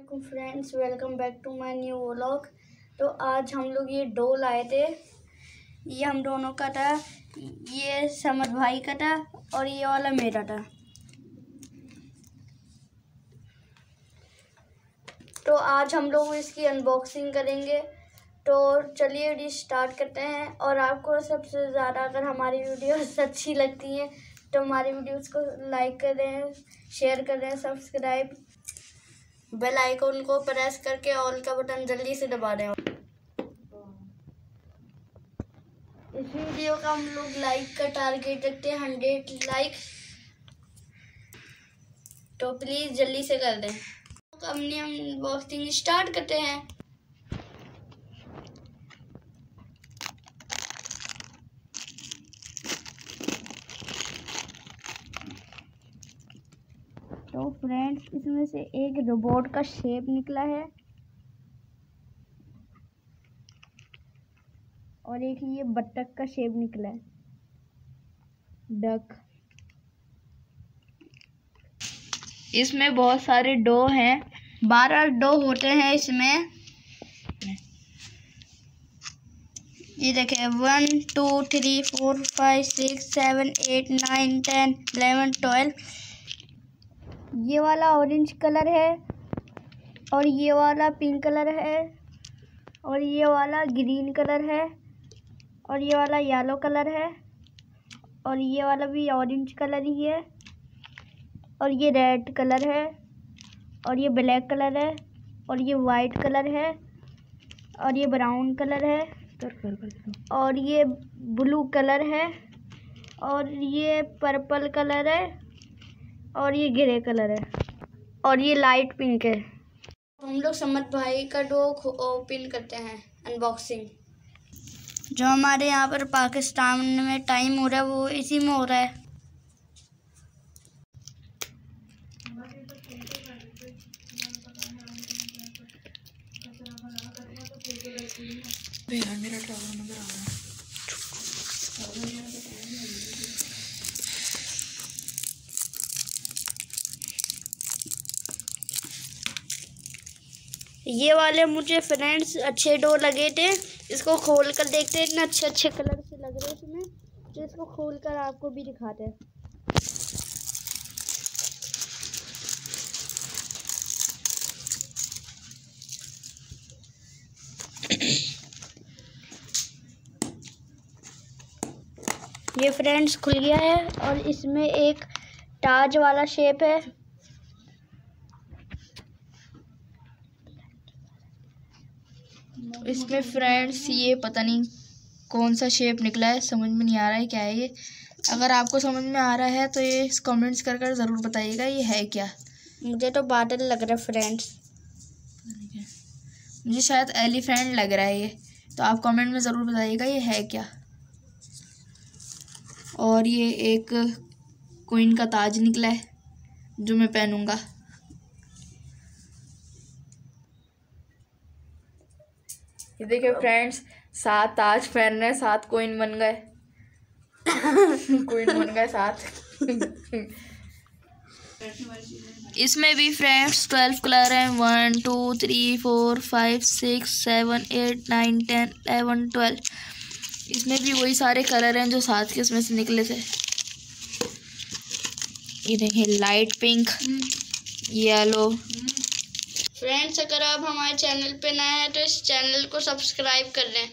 वालेकुम friends, welcome back to my new vlog. तो आज हम लोग ये डो लाए थे। ये हम दोनों का था, ये समद भाई का था और ये वाला मेरा था। तो आज हम लोग इसकी अनबॉक्सिंग करेंगे। तो चलिए वीडियो स्टार्ट करते हैं। और आपको सबसे ज़्यादा अगर हमारी वीडियोस अच्छी लगती हैं तो हमारी वीडियोस को लाइक करें, शेयर करें, सब्सक्राइब, बेल आइकन को प्रेस करके ऑल का बटन जल्दी से दबा दें। इस वीडियो का हम लोग लाइक का टारगेट रखते हैं 100 लाइक, तो प्लीज़ जल्दी से कर दें। तो अपनी अनबॉक्सिंग स्टार्ट करते हैं। तो फ्रेंड्स, इसमें से एक रोबोट का शेप निकला है और एक ये बत्तख का शेप निकला है, डक। इसमें बहुत सारे डो हैं, 12 डो होते हैं इसमें। ये देखें 1 2 3 4 5 6 7 8 9 10 11 12। ये वाला ऑरेंज कलर है और ये वाला पिंक कलर है और ये वाला ग्रीन कलर है और ये वाला येलो कलर है और ये वाला भी ऑरेंज कलर ही है और ये रेड कलर है और ये ब्लैक कलर है और ये वाइट कलर है और ये ब्राउन कलर है और ये ब्लू कलर है और ये पर्पल कलर है और ये ग्रे कलर है और ये लाइट पिंक है। हम लोग समद भाई का डो ओपन करते हैं, अनबॉक्सिंग। जो हमारे यहाँ पर पाकिस्तान में टाइम हो रहा है वो इसी में हो रहा है। मेरा ट्रैवलर नजर आ रहा है। ये वाले मुझे फ्रेंड्स अच्छे डो लगे थे। इसको खोल कर देखते हैं, इतने अच्छे अच्छे कलर से लग रहे हैं इसमें। तो इसको खोल कर आपको भी दिखाते हैं। ये फ्रेंड्स खुल गया है और इसमें एक ताज वाला शेप है। इसमें फ्रेंड्स ये पता नहीं कौन सा शेप निकला है, समझ में नहीं आ रहा है क्या है ये। अगर आपको समझ में आ रहा है तो ये कमेंट्स कर ज़रूर बताइएगा ये है क्या। मुझे तो बादल लग रहा है फ्रेंड्स। मुझे शायद एलिफेंट लग रहा है ये, तो आप कमेंट में ज़रूर बताइएगा ये है क्या। और ये एक क्वीन का ताज निकला है जो मैं पहनूंगा। ये देखिए फ्रेंड्स, 7 ताज पहन रहे हैं, 7 कोइन बन गए। कोइन बन गए 7। इसमें भी फ्रेंड्स 12 कलर हैं। 1 2 3 4 5 6 7 8 9 10 11 12। इसमें भी वही सारे कलर हैं जो 7 के इसमें से निकले थे। ये देखिए लाइट पिंक, येलो। फ्रेंड्स, अगर आप हमारे चैनल पे नए हैं तो इस चैनल को सब्सक्राइब कर लें।